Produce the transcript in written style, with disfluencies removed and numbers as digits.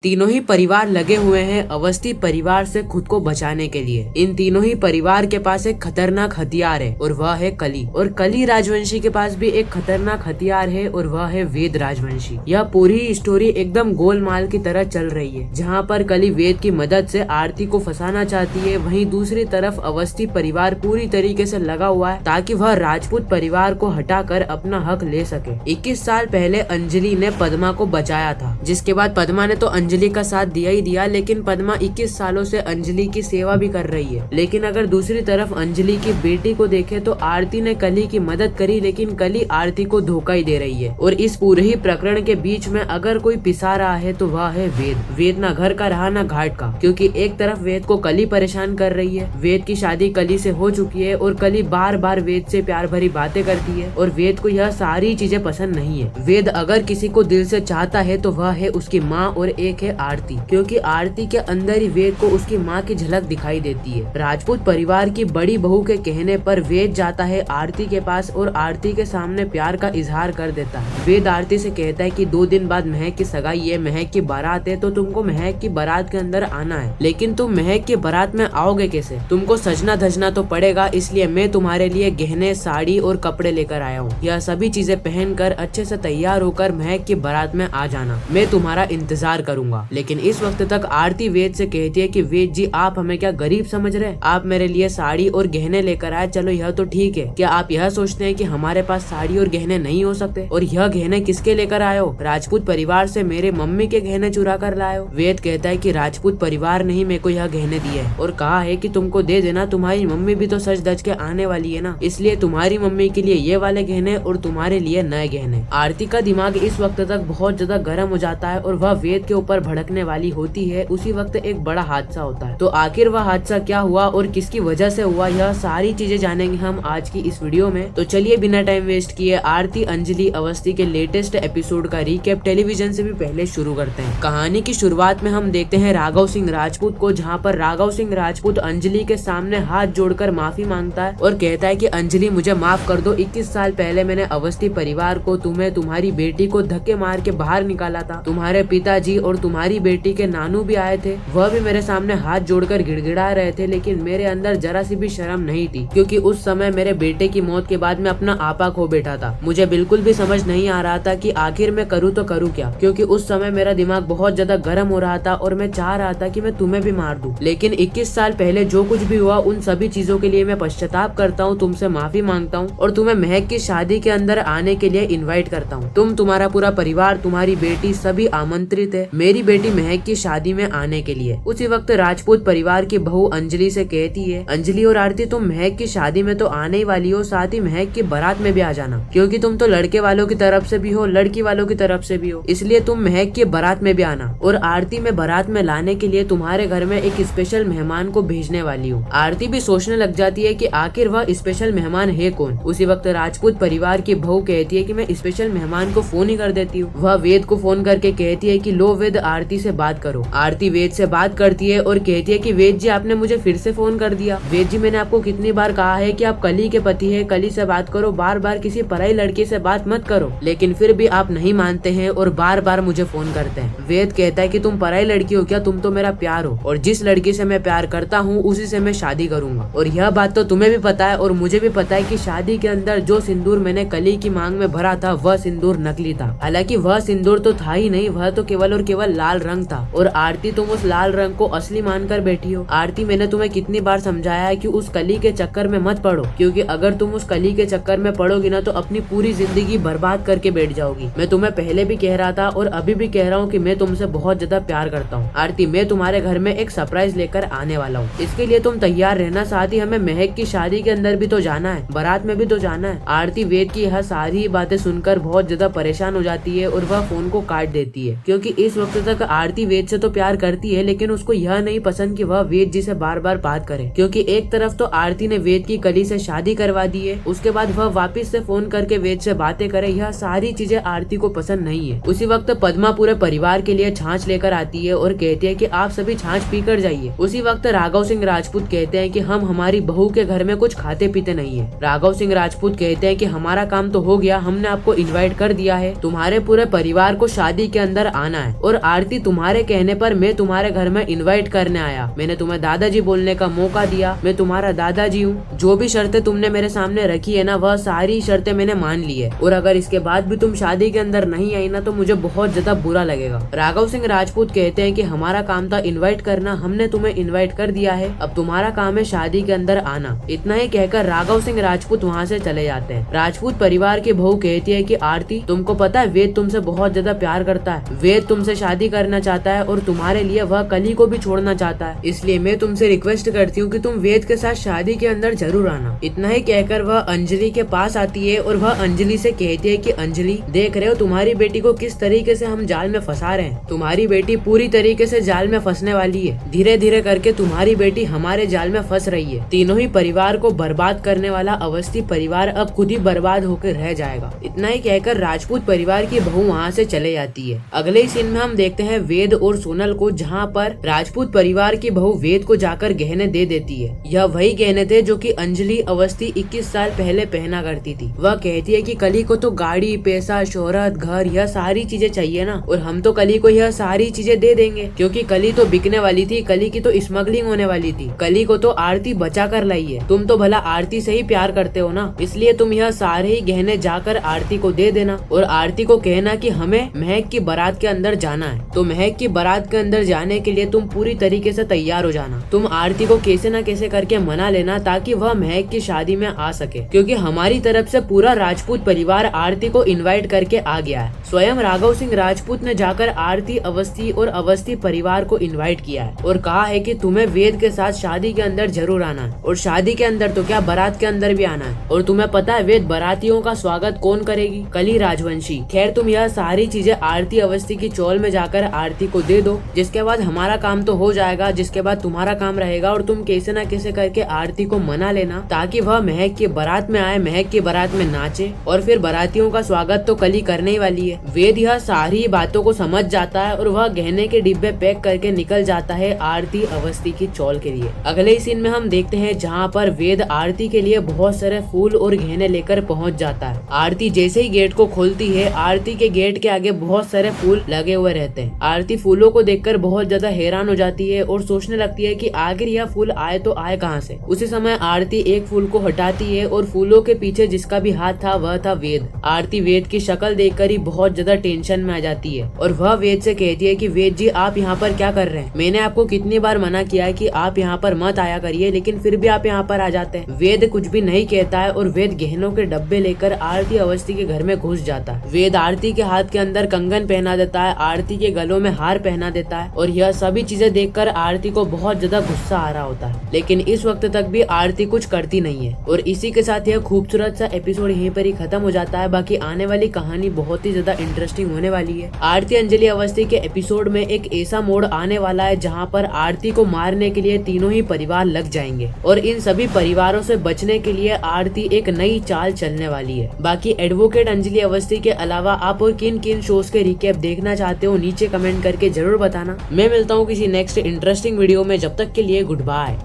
तीनों ही परिवार लगे हुए हैं अवस्थी परिवार से खुद को बचाने के लिए। इन तीनों ही परिवार के पास एक खतरनाक हथियार है और वह है कली। और कली राजवंशी के पास भी एक खतरनाक हथियार है और वह है वेद राजवंशी। यह पूरी स्टोरी एकदम गोलमाल की तरह चल रही है, जहाँ पर कली वेद की मदद से आरती को फंसाना चाहती है, वहीं दूसरी तरफ अवस्थी परिवार पूरी तरीके से लगा हुआ है ताकि वह राजपूत परिवार को हटाकर अपना हक ले सके। 21 साल पहले अंजलि ने पद्मा को बचाया था, जिसके बाद पद्मा ने तो अंजलि का साथ दिया ही दिया, लेकिन पद्मा 21 सालों से अंजलि की सेवा भी कर रही है। लेकिन अगर दूसरी तरफ अंजलि की बेटी को देखें तो आरती ने कली की मदद करी, लेकिन कली आरती को धोखा ही दे रही है। और इस पूरे ही प्रकरण के बीच में अगर कोई पिसा रहा है तो वह है वेद। वेद ना घर का रहा ना घाट का, क्योंकि एक तरफ वेद को कली परेशान कर रही है। वेद की शादी कली से हो चुकी है और कली बार बार वेद से प्यार भरी बातें करती है और वेद को यह सारी चीजें पसंद नहीं है। वेद अगर किसी को दिल से चाहता है तो वह है उसकी माँ और एक है आरती, क्योंकि आरती के अंदर ही वेद को उसकी माँ की झलक दिखाई देती है। राजपूत परिवार की बड़ी बहू के कहने पर वेद जाता है आरती के पास और आरती के सामने प्यार का इजहार कर देता है। वेद आरती से कहता है कि 2 दिन बाद महक की सगाई है, महक की बारात है, तो तुमको महक की बारात के अंदर आना है। लेकिन तुम महक की बारात में आओगे कैसे? तुमको सजना धजना तो पड़ेगा, इसलिए मैं तुम्हारे लिए गहने, साड़ी और कपड़े लेकर आया हूँ। यह सभी चीजें पहनकर अच्छे से तैयार होकर महक की बारात में आ जाना, मैं तुम्हारा इंतजार करूंगा। लेकिन इस वक्त तक आरती वेद से कहती है कि वेद जी, आप हमें क्या गरीब समझ रहे हैं? आप मेरे लिए साड़ी और गहने लेकर आए, चलो यह तो ठीक है। क्या आप यह सोचते हैं कि हमारे पास साड़ी और गहने नहीं हो सकते? और यह गहने किसके लेकर आए हो? राजपूत परिवार से मेरे मम्मी के गहने चुरा कर लाए हो? वेद कहता है कि राजपूत परिवार ने ही मेरे को यह गहने दिए है और कहा है कि तुमको दे देना, तुम्हारी मम्मी भी तो सच धज के आने वाली है ना, इसलिए तुम्हारी मम्मी के लिए ये वाले गहने और तुम्हारे लिए नए गहने। आरती का दिमाग इस वक्त तक बहुत ज्यादा गर्म हो जाता है और वह वेद के ऊपर भड़कने वाली होती है। उसी वक्त एक बड़ा हादसा होता है। तो आखिर वह हादसा क्या हुआ और किसकी वजह से हुआ, यह सारी चीजें जानेंगे हम आज की इस वीडियो में। तो चलिए बिना टाइम वेस्ट किए आरती अंजलि अवस्थी के लेटेस्ट एपिसोड का रिकैप टेलीविजन से भी पहले शुरू करते हैं। कहानी की शुरुआत में हम देखते हैं राघव सिंह राजपूत को, जहाँ पर राघव सिंह राजपूत अंजलि के सामने हाथ जोड़कर माफी मांगता है और कहता है कि अंजलि, मुझे माफ कर दो। 21 साल पहले मैंने अवस्थी परिवार को, तुम्हें, तुम्हारी बेटी को धक्के मार के बाहर निकाला था। तुम्हारे पिताजी और तुम्हारी बेटी के नानू भी आए थे, वह भी मेरे सामने हाथ जोड़कर गिड़गिड़ा रहे थे, लेकिन मेरे अंदर जरा सी भी शर्म नहीं थी, क्योंकि उस समय मेरे बेटे की मौत के बाद मैं अपना आपा खो बैठा था। मुझे बिल्कुल भी समझ नहीं आ रहा था कि आखिर मैं करूँ तो करूँ क्या, क्योंकि उस समय मेरा दिमाग बहुत ज्यादा गर्म हो रहा था और मैं चाह रहा था कि मैं तुम्हें भी मार दूं। लेकिन 21 साल पहले जो कुछ भी हुआ उन सभी चीजों के लिए मैं पश्चाताप करता हूँ, तुमसे माफी मांगता हूँ और तुम्हें महक की शादी के अंदर आने के लिए इन्वाइट करता हूँ। तुम, तुम्हारा पूरा परिवार, तुम्हारी बेटी सभी आमंत्रित है मेरी बेटी महक की शादी में आने के लिए। उसी वक्त राजपूत परिवार की बहू अंजलि से कहती है, अंजलि और आरती, तुम महक की शादी में तो आने ही वाली हो, साथ ही महक की बारात में भी आ जाना, क्योंकि तुम तो लड़के वालों की तरफ से भी हो, लड़की वालों की तरफ से भी हो, इसलिए तुम महक की बारात में भी आना। और आरती में बारात में लाने के लिए तुम्हारे घर में एक स्पेशल मेहमान को भेजने वाली हूँ। आरती भी सोचने लग जाती है कि आखिर वह स्पेशल मेहमान है कौन। उसी वक्त राजपूत परिवार की बहू कहती है कि मैं स्पेशल मेहमान को फोन ही कर देती हूँ। वह वेद को फोन करके कहती है कि लो वेद, आरती से बात करो। आरती वेद से बात करती है और कहती है कि वेद जी, आपने मुझे फिर से फोन कर दिया। वेद जी, मैंने आपको कितनी बार कहा है कि आप कली के पति है, कली से बात करो, बार बार किसी पराई लड़की से बात मत करो, लेकिन फिर भी आप नहीं मानते हैं और बार बार मुझे फोन करते हैं। वेद कहता है कि तुम पराई लड़की हो क्या? तुम तो मेरा प्यार हो और जिस लड़की से मैं प्यार करता हूँ उसी से मैं शादी करूंगा। और यह बात तो तुम्हें भी पता है और मुझे भी पता है कि शादी के अंदर जो सिंदूर मैंने कली की मांग में भरा था वह सिंदूर नकली था। हालांकि वह सिंदूर तो था ही नहीं, वह तो केवल और केवल लाल रंग था। और आरती, तुम उस लाल रंग को असली मानकर बैठी हो। आरती, मैंने तुम्हें कितनी बार समझाया है कि उस कली के चक्कर में मत पड़ो, क्योंकि अगर तुम उस कली के चक्कर में पड़ोगी ना तो अपनी पूरी जिंदगी बर्बाद करके बैठ जाओगी। मैं तुम्हें पहले भी कह रहा था और अभी भी कह रहा हूँ कि मैं तुमसे बहुत ज्यादा प्यार करता हूँ। आरती, मैं तुम्हारे घर में एक सरप्राइज लेकर आने वाला हूँ, इसके लिए तुम तैयार रहना। साथ ही हमें महक की शादी के अंदर भी तो जाना है, बारात में भी तो जाना है। आरती वेद की यह सारी बातें सुनकर बहुत ज्यादा परेशान हो जाती है और वह फोन को काट देती है, क्योंकि इस वक्त तक आरती वेद से तो प्यार करती है, लेकिन उसको यह नहीं पसंद कि वह वेद जी से बार बार बात करे, क्योंकि एक तरफ तो आरती ने वेद की कली से शादी करवा दी है, उसके बाद वह वापस से फोन करके वेद से बातें करे, यह सारी चीजें आरती को पसंद नहीं है। उसी वक्त पद्मा पूरे परिवार के लिए छाछ लेकर आती है और कहती है कि आप सभी छाछ पी कर जाइए। उसी वक्त राघव सिंह राजपूत कहते हैं कि हम हमारी बहू के घर में कुछ खाते पीते नहीं है। राघव सिंह राजपूत कहते हैं कि हमारा काम तो हो गया, हमने आपको इनवाइट कर दिया है, तुम्हारे पूरे परिवार को शादी के अंदर आना है। और आरती तुम्हारे कहने पर मैं तुम्हारे घर में इनवाइट करने आया, मैंने तुम्हें दादाजी बोलने का मौका दिया, मैं तुम्हारा दादाजी हूँ। जो भी शर्तें तुमने मेरे सामने रखी है ना, वह सारी शर्तें मैंने मान ली है, और अगर इसके बाद भी तुम शादी के अंदर नहीं आई ना तो मुझे बहुत ज्यादा बुरा लगेगा। राघव सिंह राजपूत कहते हैं कि हमारा काम था इनवाइट करना, हमने तुम्हें इनवाइट कर दिया है, अब तुम्हारा काम है शादी के अंदर आना। इतना ही कहकर राघव सिंह राजपूत वहाँ से चले जाते हैं। राजपूत परिवार की बहू कहती है कि आरती, तुमको पता है वेद तुमसे बहुत ज्यादा प्यार करता है, वेद तुमसे शादी करना चाहता है और तुम्हारे लिए वह कली को भी छोड़ना चाहता है, इसलिए मैं तुमसे रिक्वेस्ट करती हूँ कि तुम वेद के साथ शादी के अंदर जरूर आना। इतना ही कहकर वह अंजलि के पास आती है और वह अंजलि से कहती है कि अंजलि, देख रहे हो तुम्हारी बेटी को किस तरीके से हम जाल में फंसा रहे हैं, तुम्हारी बेटी पूरी तरीके से जाल में फंसने वाली है, धीरे धीरे करके तुम्हारी बेटी हमारे जाल में फंस रही है। तीनों ही परिवार को बर्बाद करने वाला अवस्थी परिवार अब खुद ही बर्बाद होकर रह जाएगा। इतना ही कहकर राजपूत परिवार की बहू वहाँ से चले जाती है। अगले ही सीन में हम देखते हैं वेद और सोनल को, जहाँ पर राजपूत परिवार की बहू वेद को जाकर गहने दे देती है। यह वही गहने थे जो कि अंजलि अवस्थी 21 साल पहले पहना करती थी। वह कहती है कि कली को तो गाड़ी, पैसा, शोहरत, घर, यह सारी चीजें चाहिए ना, और हम तो कली को यह सारी चीजें दे देंगे, क्योंकि कली तो बिकने वाली थी, कली की तो स्मगलिंग होने वाली थी, कली को तो आरती बचा कर लाई है। तुम तो भला आरती से ही प्यार करते हो ना, इसलिए तुम यह सारे ही गहने जाकर आरती को दे देना, और आरती को कहना कि हमें महक की बारात के अंदर जाना है, तो महक की बारात के अंदर जाने के लिए तुम पूरी तरीके से तैयार हो जाना। तुम आरती को कैसे न कैसे करके मना लेना ताकि वह महक की शादी में आ सके, क्योंकि हमारी तरफ से पूरा राजपूत परिवार आरती को इनवाइट करके आ गया है। स्वयं राघव सिंह राजपूत ने जाकर आरती, अवस्थी और अवस्थी परिवार को इनवाइट किया है और कहा है कि तुम्हें वेद के साथ शादी के अंदर जरूर आना है, और शादी के अंदर तो क्या बारात के अंदर भी आना है। और तुम्हें पता है वेद बारातियों का स्वागत कौन करेगी? कली राजवंशी। खैर तुम यह सारी चीजें आरती अवस्थी की चौल में जाकर आरती को दे दो, जिसके बाद हमारा काम तो हो जाएगा, जिसके बाद तुम्हारा काम रहेगा, और तुम कैसे न कैसे करके आरती को मना लेना ताकि वह महक की बारात में आए, महक की बारात में नाचे, और फिर बारातियों का स्वागत तो कली करने ही वाली है। वेद यह सारी बातों को समझ जाता है और वह गहने के डिब्बे पैक करके निकल जाता है आरती अवस्थी की चौल के लिए। अगले ही सीन में हम देखते हैं जहाँ पर वेद आरती के लिए बहुत सारे फूल और गहने लेकर पहुँच जाता है। आरती जैसे ही गेट को खोलती है, आरती के गेट के आगे बहुत सारे फूल लगे हुए रहते हैं। आरती फूलों को देखकर बहुत ज्यादा हैरान हो जाती है और सोचने लगती है कि आखिर यह फूल आए तो आए कहाँ से। उसी समय आरती एक फूल को हटाती है और फूलों के पीछे जिसका भी हाथ था वह था वेद। आरती वेद की शक्ल देखकर ही बहुत ज्यादा टेंशन में आ जाती है और वह वेद से कहती है कि वेद जी आप यहाँ पर क्या कर रहे हैं? मैंने आपको कितनी बार मना किया है कि आप यहाँ पर मत आया करिए, लेकिन फिर भी आप यहाँ पर आ जाते हैं। वेद कुछ भी नहीं कहता है और वेद गहनों के डब्बे लेकर आरती अवस्थी के घर में घुस जाता है। वेद आरती के हाथ के अंदर कंगन पहना देता है, आरती के गलों में हार पहना देता है, और यह सभी चीजें देखकर आरती को बहुत ज्यादा गुस्सा आ रहा होता है, लेकिन इस वक्त तक भी आरती कुछ करती नहीं है। और इसी के साथ यह खूबसूरत सा एपिसोड यहीं पर ही खत्म हो जाता है। बाकी आने वाली कहानी बहुत ही ज्यादा इंटरेस्टिंग होने वाली है। आरती अंजलि अवस्थी के एपिसोड में एक ऐसा मोड़ आने वाला है जहाँ पर आरती को मारने के लिए तीनों ही परिवार लग जाएंगे, और इन सभी परिवारों से बचने के लिए आरती एक नई चाल चलने वाली है। बाकी एडवोकेट अंजलि अवस्थी के अलावा आप और किन किन शोज के रिकैप देखना चाहते हो नीचे कमेंट करके जरूर बताना। मैं मिलता हूँ किसी नेक्स्ट इंटरेस्टिंग वीडियो में, जब तक के लिए गुड बाय।